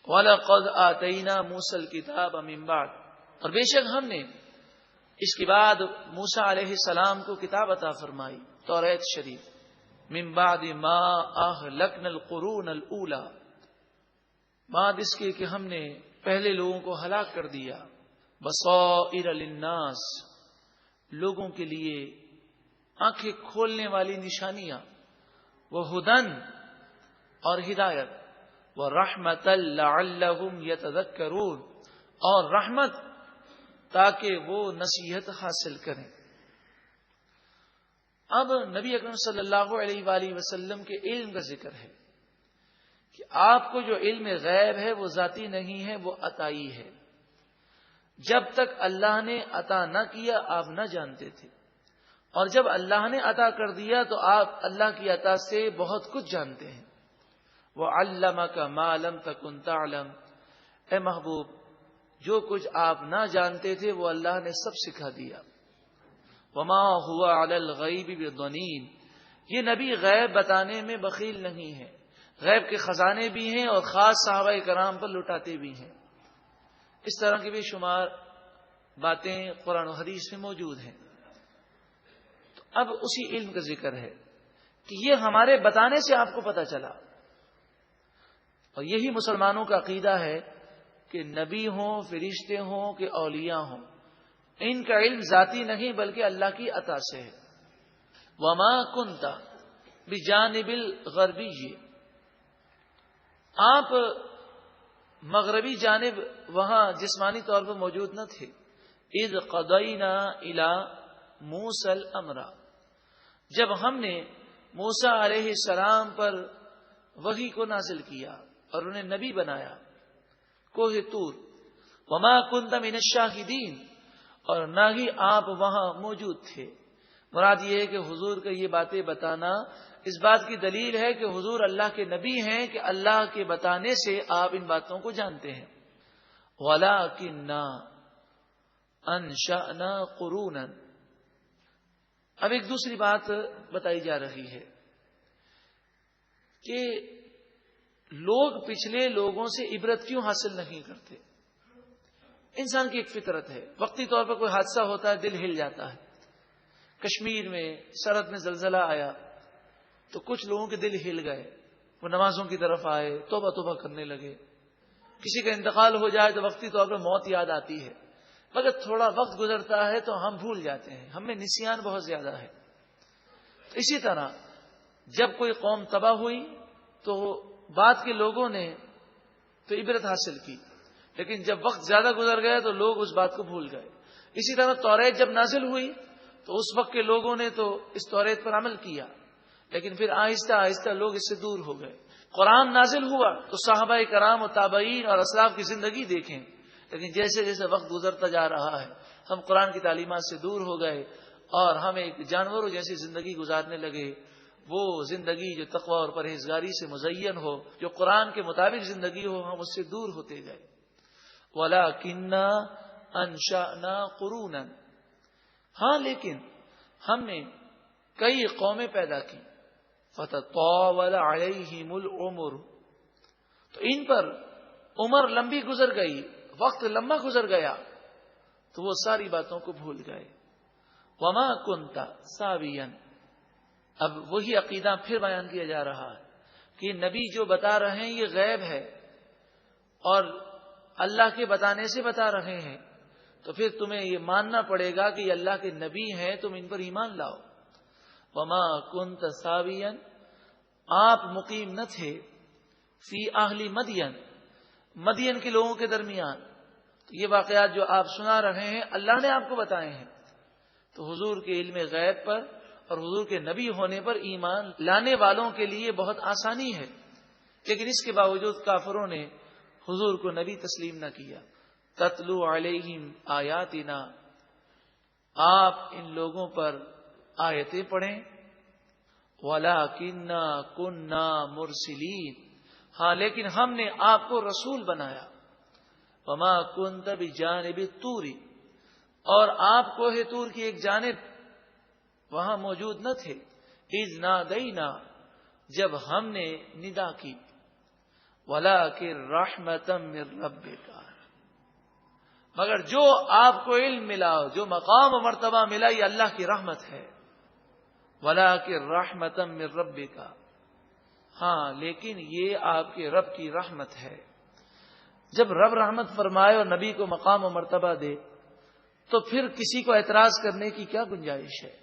وَلَقَدْ آتَيْنَا مُوسَى الْكِتَابَ مِن بَعْدِ، اور بے شک ہم نے اس کے بعد موسیٰ علیہ السلام کو کتاب عطا فرمائی، توریت شریف، من بعد ما اہلکنا القرون الاولی، بعد اس کے کہ ہم نے پہلے لوگوں کو ہلاک کر دیا، بصائر للناس، لوگوں کے لیے آنکھیں کھولنے والی نشانیاں، وہدن اور ہدایت، ورحمۃ لعلہم یتذکرون، اور رحمت تاکہ وہ نصیحت حاصل کریں۔ اب نبی اکرم صلی اللہ علیہ وآلہ وسلم کے علم کا ذکر ہے کہ آپ کو جو علم غیب ہے وہ ذاتی نہیں ہے، وہ عطائی ہے۔ جب تک اللہ نے عطا نہ کیا آپ نہ جانتے تھے، اور جب اللہ نے عطا کر دیا تو آپ اللہ کی عطا سے بہت کچھ جانتے ہیں۔ وَعَلَّمَكَ مَا لَمْ تَكُنْ تَعْلَمْ، اے محبوب جو کچھ آپ نہ جانتے تھے وہ اللہ نے سب سکھا دیا۔ وَمَا هُوَ عَلَى الْغَيْبِ بِضَنِينٍ، یہ نبی غیب بتانے میں بخیل نہیں ہے، غیب کے خزانے بھی ہیں اور خاص صحابہ کرام پر لٹاتے بھی ہیں۔ اس طرح کی بے شمار باتیں قرآن و حدیث میں موجود ہیں۔ تو اب اسی علم کا ذکر ہے کہ یہ ہمارے بتانے سے آپ کو پتہ چلا، اور یہی مسلمانوں کا عقیدہ ہے کہ نبی ہوں، فرشتے ہوں کہ اولیاء ہوں، ان کا علم ذاتی نہیں بلکہ اللہ کی عطا سے ہے۔ وما کنت بجانب الغربی، آپ مغربی جانب وہاں جسمانی طور پر موجود نہ تھے۔ اذ قضینا الی موسی الامر، جب ہم نے موسیٰ علیہ السلام پر وحی کو نازل کیا اور انہیں نبی بنایا کوہ طور۔ وما کنت من الشاہدین، اور نہ ہی آپ وہاں موجود تھے۔ مراد یہ ہے کہ حضور کا یہ باتیں بتانا اس بات کی دلیل ہے کہ حضور اللہ کے نبی ہیں کہ اللہ کے بتانے سے آپ ان باتوں کو جانتے ہیں۔ وَلَٰكِنَّا أَنشَأْنَا قُرُونًا، اب ایک دوسری بات بتائی جا رہی ہے کہ لوگ پچھلے لوگوں سے عبرت کیوں حاصل نہیں کرتے۔ انسان کی ایک فطرت ہے، وقتی طور پر کوئی حادثہ ہوتا ہے دل ہل جاتا ہے۔ کشمیر میں سرحد میں زلزلہ آیا تو کچھ لوگوں کے دل ہل گئے، وہ نمازوں کی طرف آئے، توبہ توبہ کرنے لگے۔ کسی کا انتقال ہو جائے تو وقتی طور پر موت یاد آتی ہے، مگر تھوڑا وقت گزرتا ہے تو ہم بھول جاتے ہیں، ہم میں نسیان بہت زیادہ ہے۔ اسی طرح جب کوئی قوم تباہ ہوئی تو بعد کے لوگوں نے تو عبرت حاصل کی، لیکن جب وقت زیادہ گزر گیا تو لوگ اس بات کو بھول گئے۔ اسی طرح توریت جب نازل ہوئی تو اس وقت کے لوگوں نے تو اس توریت پر عمل کیا، لیکن پھر آہستہ آہستہ لوگ اس سے دور ہو گئے۔ قرآن نازل ہوا تو صحابہ کرام و تابعین اور اسلاف کی زندگی دیکھیں، لیکن جیسے جیسے وقت گزرتا جا رہا ہے ہم قرآن کی تعلیمات سے دور ہو گئے اور ہم ایک جانوروں جیسی زندگی گزارنے لگے۔ وہ زندگی جو تقوی اور پرہیزگاری سے مزین ہو، جو قرآن کے مطابق زندگی ہو، ہم اس سے دور ہوتے گئے۔ وَلَٰكِنَّا أَنشَأْنَا قُرُونًا، ہاں لیکن ہم نے کئی قومیں پیدا کی۔ فَتَطَاوَلَ عَلَيْهِمُ الْعُمُرُ، تو ان پر عمر لمبی گزر گئی، وقت لمبا گزر گیا تو وہ ساری باتوں کو بھول گئے۔ وَمَا كُنْتَ سَاوِيًا، اب وہی عقیدہ پھر بیان کیا جا رہا ہے کہ نبی جو بتا رہے ہیں یہ غیب ہے اور اللہ کے بتانے سے بتا رہے ہیں، تو پھر تمہیں یہ ماننا پڑے گا کہ یہ اللہ کے نبی ہیں، تم ان پر ایمان لاؤ۔ وما کنت ساویا، آپ مقیم نہ تھے، فی اہل مدین، مدین کے لوگوں کے درمیان۔ تو یہ واقعات جو آپ سنا رہے ہیں اللہ نے آپ کو بتائے ہیں، تو حضور کے علم غیب پر اور حضور کے نبی ہونے پر ایمان لانے والوں کے لیے بہت آسانی ہے، لیکن اس کے باوجود کافروں نے حضور کو نبی تسلیم نہ کیا۔ تتلو علیہم آیاتنا، آپ ان لوگوں پر آیتیں پڑھیں۔ وَلَٰكِنَّا كُنَّا مُرْسِلِينَ، ہاں لیکن ہم نے آپ کو رسول بنایا۔ وَمَا كُنْتَ بِجَانِبِ الطُّورِ، اور آپ کوہ طور کی ایک جانب وہاں موجود نہ تھے۔ اِذْ نَادَيْنَا، جب ہم نے ندا کی۔ وَلَٰكِن رَحْمَةً مِّن رَّبِّكَ، مگر جو آپ کو علم ملا، جو مقام و مرتبہ ملا، یہ اللہ کی رحمت ہے. وَلَٰكِن رَحْمَةً مِّن رَّبِّكَ، ہاں لیکن یہ آپ کے رب کی رحمت ہے. جب رب رحمت فرمائے اور نبی کو مقام و مرتبہ دے تو پھر کسی کو اعتراض کرنے کی کیا گنجائش ہے؟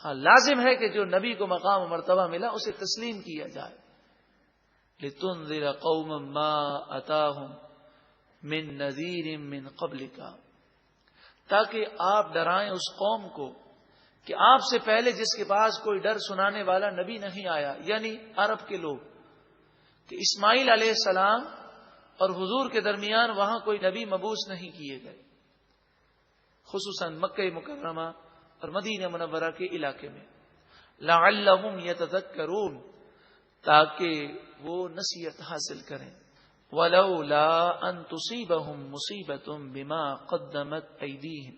ہاں لازم ہے کہ جو نبی کو مقام و مرتبہ ملا اسے تسلیم کیا جائے. لِتُنذِرَ قَوْمًا مَّا أَتَاهُم مِّن نَّذِيرٍ مِّن قَبْلِكَ، تاکہ آپ ڈرائیں اس قوم کو کہ آپ سے پہلے جس کے پاس کوئی ڈر سنانے والا نبی نہیں آیا، یعنی عرب کے لوگ، کہ اسماعیل علیہ السلام اور حضور کے درمیان وہاں کوئی نبی مبعوث نہیں کیے گئے، خصوصاً مکہ مکرمہ اور مدینہ منورہ کے علاقے میں. لعلہم یتذکرون، تاکہ وہ نصیحت حاصل کریں. ولولا ان تصیبہم مصیبۃ بما قدمت ایدیہم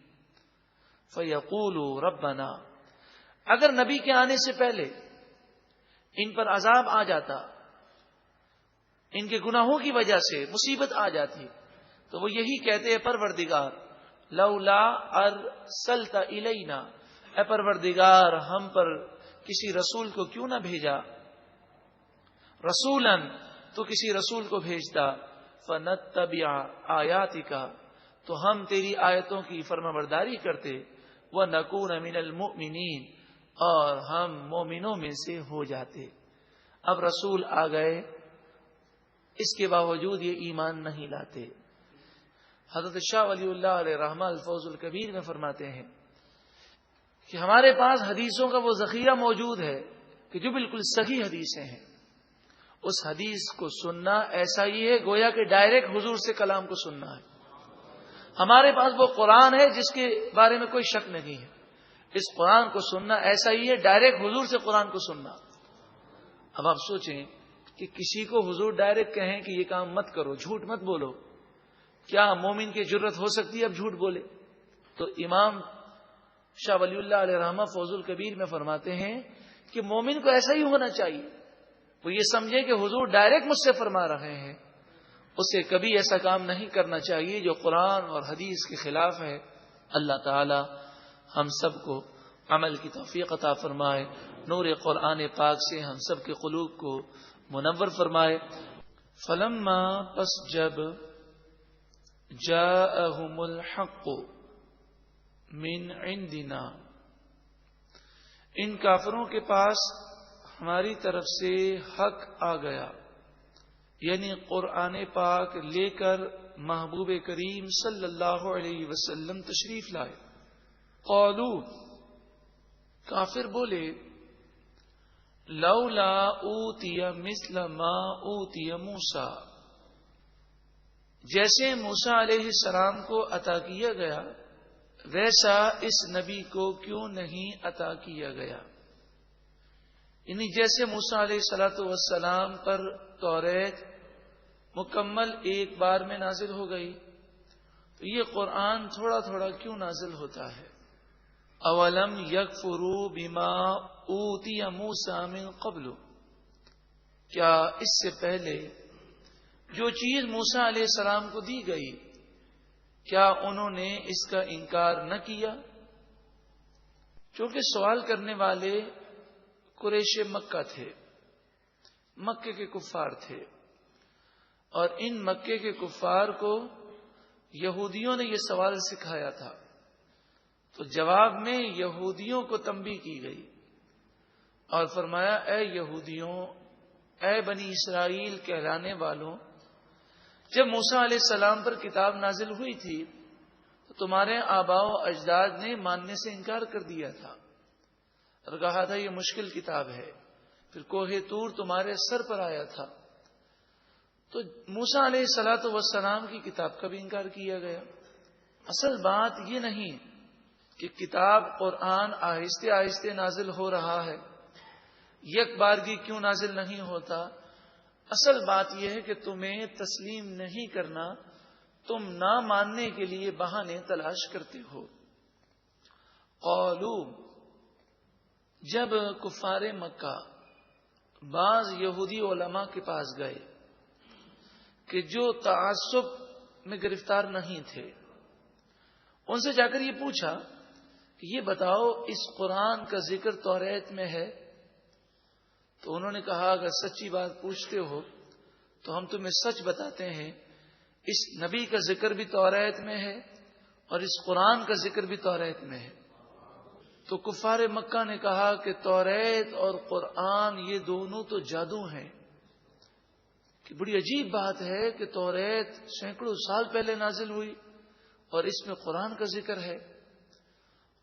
فیقولوا ربنا، اگر نبی کے آنے سے پہلے ان پر عذاب آ جاتا، ان کے گناہوں کی وجہ سے مصیبت آ جاتی، تو وہ یہی کہتے ہیں پروردگار لولا ارسلت الینا، اے پروردگار ہم پر کسی رسول کو کیوں نہ بھیجا، رسولاً تو کسی رسول کو بھیجتا، فنتبع آیاتک تو ہم تیری آیتوں کی فرمانبرداری کرتے، وَنَكُونَ مِنَ الْمُؤْمِنِينَ اور ہم مومنوں میں سے ہو جاتے. اب رسول آ گئے، اس کے باوجود یہ ایمان نہیں لاتے. حضرت شاہ ولی اللہ علیہ رحمہ الفوز الکبیر میں فرماتے ہیں کہ ہمارے پاس حدیثوں کا وہ ذخیرہ موجود ہے کہ جو بالکل صحیح حدیثیں ہیں. اس حدیث کو سننا ایسا ہی ہے گویا کہ ڈائریکٹ حضور سے کلام کو سننا ہے. ہمارے پاس وہ قرآن ہے جس کے بارے میں کوئی شک نہیں ہے. اس قرآن کو سننا ایسا ہی ہے ڈائریکٹ حضور سے قرآن کو سننا. اب آپ سوچیں کہ کسی کو حضور ڈائریکٹ کہیں کہ یہ کام مت کرو، جھوٹ مت بولو، کیا مومن کی جرت ہو سکتی ہے اب جھوٹ بولے؟ تو امام شاہ ولی اللہ علیہ رحمہ فوز الکبیر میں فرماتے ہیں کہ مومن کو ایسا ہی ہونا چاہیے، وہ یہ سمجھے کہ حضور ڈائریکٹ مجھ سے فرما رہے ہیں، اسے کبھی ایسا کام نہیں کرنا چاہیے جو قرآن اور حدیث کے خلاف ہے. اللہ تعالی ہم سب کو عمل کی توفیق عطا فرمائے، نور قرآن پاک سے ہم سب کے قلوب کو منور فرمائے. فلما پس جب جاءہم الحق من عندنا، ان کافروں کے پاس ہماری طرف سے حق آ گیا، یعنی قرآن پاک لے کر محبوب کریم صلی اللہ علیہ وسلم تشریف لائے. قالو، کافر بولے، لولا اوتی مثل ما اوتی موسیٰ، جیسے موسیٰ علیہ السلام کو عطا کیا گیا ویسا اس نبی کو کیوں نہیں عطا کیا گیا. یعنی جیسے موسیٰ علیہ الصلوۃ والسلام پر توریت مکمل ایک بار میں نازل ہو گئی، تو یہ قرآن تھوڑا تھوڑا کیوں نازل ہوتا ہے. اولم یکفروا بما اوتی موسیٰ من قبل، کیا اس سے پہلے جو چیز موسیٰ علیہ السلام کو دی گئی کیا انہوں نے اس کا انکار نہ کیا؟ چونکہ سوال کرنے والے قریش مکہ تھے، مکے کے کفار تھے، اور ان مکے کے کفار کو یہودیوں نے یہ سوال سکھایا تھا. تو جواب میں یہودیوں کو تنبیہ کی گئی اور فرمایا، اے یہودیوں، اے بنی اسرائیل کہلانے والوں، جب موسیٰ علیہ السلام پر کتاب نازل ہوئی تھی تو تمہارے آباء و اجداد نے ماننے سے انکار کر دیا تھا اور کہا تھا یہ مشکل کتاب ہے. پھر کوہ طور تمہارے سر پر آیا تھا تو موسیٰ علیہ الصلوۃ والسلام کی کتاب کا بھی انکار کیا گیا. اصل بات یہ نہیں کہ کتاب قرآن آہستہ آہستہ نازل ہو رہا ہے، یک بارگی کیوں نازل نہیں ہوتا. اصل بات یہ ہے کہ تمہیں تسلیم نہیں کرنا، تم نہ ماننے کے لیے بہانے تلاش کرتے ہو. قالو، جب کفار مکہ بعض یہودی علماء کے پاس گئے کہ جو تعصب میں گرفتار نہیں تھے، ان سے جا کر یہ پوچھا کہ یہ بتاؤ اس قرآن کا ذکر توریت میں ہے؟ تو انہوں نے کہا اگر سچی بات پوچھتے ہو تو ہم تمہیں سچ بتاتے ہیں، اس نبی کا ذکر بھی توریت میں ہے اور اس قرآن کا ذکر بھی توریت میں ہے۔ تو کفار مکہ نے کہا کہ توریت اور قرآن یہ دونوں تو جادو ہیں، کہ بڑی عجیب بات ہے کہ توریت سینکڑوں سال پہلے نازل ہوئی اور اس میں قرآن کا ذکر ہے۔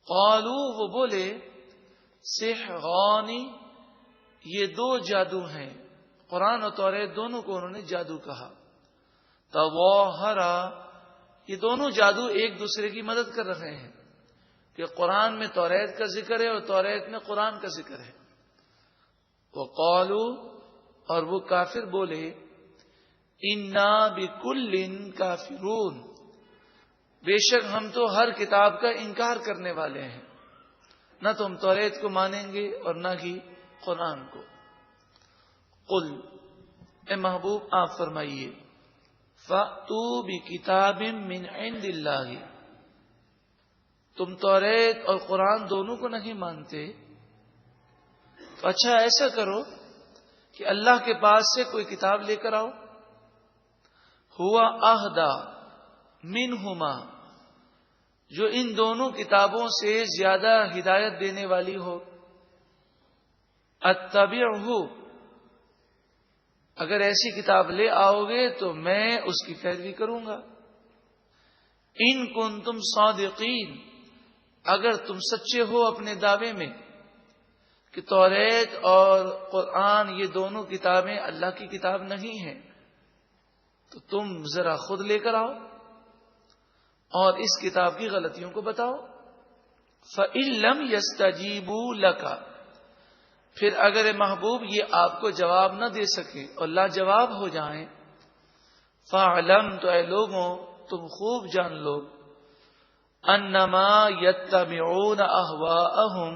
قالو، وہ بولے، سحرانی، یہ دو جادو ہیں۔ قرآن اور توریت دونوں کو انہوں نے جادو کہا۔ تظاہرا، یہ دونوں جادو ایک دوسرے کی مدد کر رہے ہیں کہ قرآن میں توریت کا ذکر ہے اور توریت میں قرآن کا ذکر ہے۔ وقالو، اور وہ کافر بولے، انا بکل کافرون، بے شک ہم تو ہر کتاب کا انکار کرنے والے ہیں، نہ تو ہم توریت کو مانیں گے اور نہ ہی قرآن کو۔ قل، اے محبوب آپ فرمائیے، فَأْتُوا بِكِتَابٍ مِّنْ عِنْدِ اللَّهِ، تم توریت اور قرآن دونوں کو نہیں مانتے تو اچھا ایسا کرو کہ اللہ کے پاس سے کوئی کتاب لے کر آؤ، ہوا اہدا منہما، جو ان دونوں کتابوں سے زیادہ ہدایت دینے والی ہو، اتبعہ، اگر ایسی کتاب لے آؤ گے تو میں اس کی پیروی کروں گا۔ ان کنتم صادقین، اگر تم سچے ہو اپنے دعوے میں کہ توریت اور قرآن یہ دونوں کتابیں اللہ کی کتاب نہیں ہیں، تو تم ذرا خود لے کر آؤ اور اس کتاب کی غلطیوں کو بتاؤ۔ فَإِن لَّمْ يَسْتَجِيبُوا لَكَ، پھر اگر محبوب یہ آپ کو جواب نہ دے سکے اور لاجواب ہو جائیں، فَاعْلَمْ، تو اے لوگوں تم خوب جان لو، انما یتبعون اہواءہم،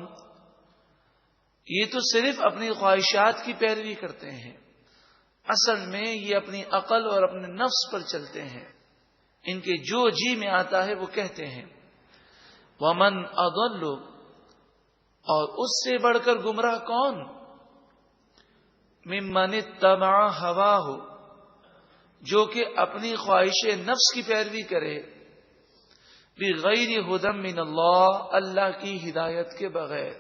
یہ تو صرف اپنی خواہشات کی پیروی کرتے ہیں، اصل میں یہ اپنی عقل اور اپنے نفس پر چلتے ہیں، ان کے جو جی میں آتا ہے وہ کہتے ہیں۔ ومن اضل، اور اس سے بڑھ کر گمراہ کون؟ ممن اتبع ہواہ، جو کہ اپنی خواہش نفس کی پیروی کرے، بغیر ہدی من اللہ، اللہ کی ہدایت کے بغیر،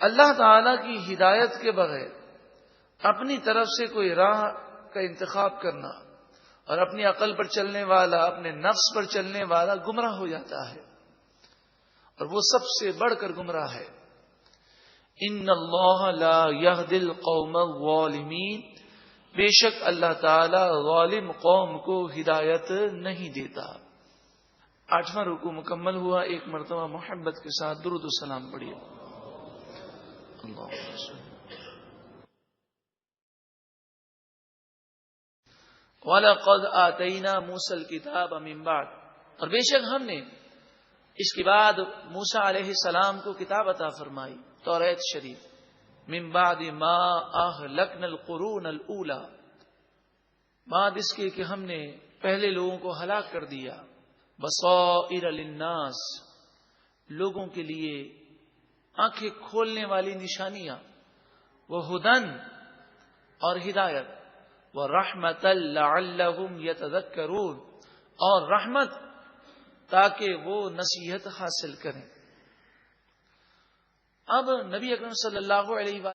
اللہ تعالی کی ہدایت کے بغیر اپنی طرف سے کوئی راہ کا انتخاب کرنا اور اپنی عقل پر چلنے والا، اپنے نفس پر چلنے والا گمراہ ہو جاتا ہے، اور وہ سب سے بڑھ کر گمراہ ہے۔ ان اللہ لا یہدی القوم الظالمین، بے شک اللہ تعالی ظالم قوم کو ہدایت نہیں دیتا۔ 8واں رکوع مکمل ہوا، ایک مرتبہ محبت کے ساتھ درود و سلام پڑھیے۔ وَلَقَدْ آتَيْنَا مُوسَى الْكِتَابَ مِن بَعْدِ، اور بے شک ہم نے اس کے بعد موسیٰ علیہ السلام کو کتاب عطا فرمائی، توریت شریف، من بعد ما اہلکنا القرون الاولی، بعد اس کے کہ ہم نے پہلے لوگوں کو ہلاک کر دیا، بصائر للناس، لوگوں کے لیے آنکھیں کھولنے والی نشانیاں، وہ ہدن، اور ہدایت، ورحمۃ لعلہم یتذکرون، اور رحمت تاکہ وہ نصیحت حاصل کریں۔ اب نبی اکرم صلی اللہ علیہ وسلم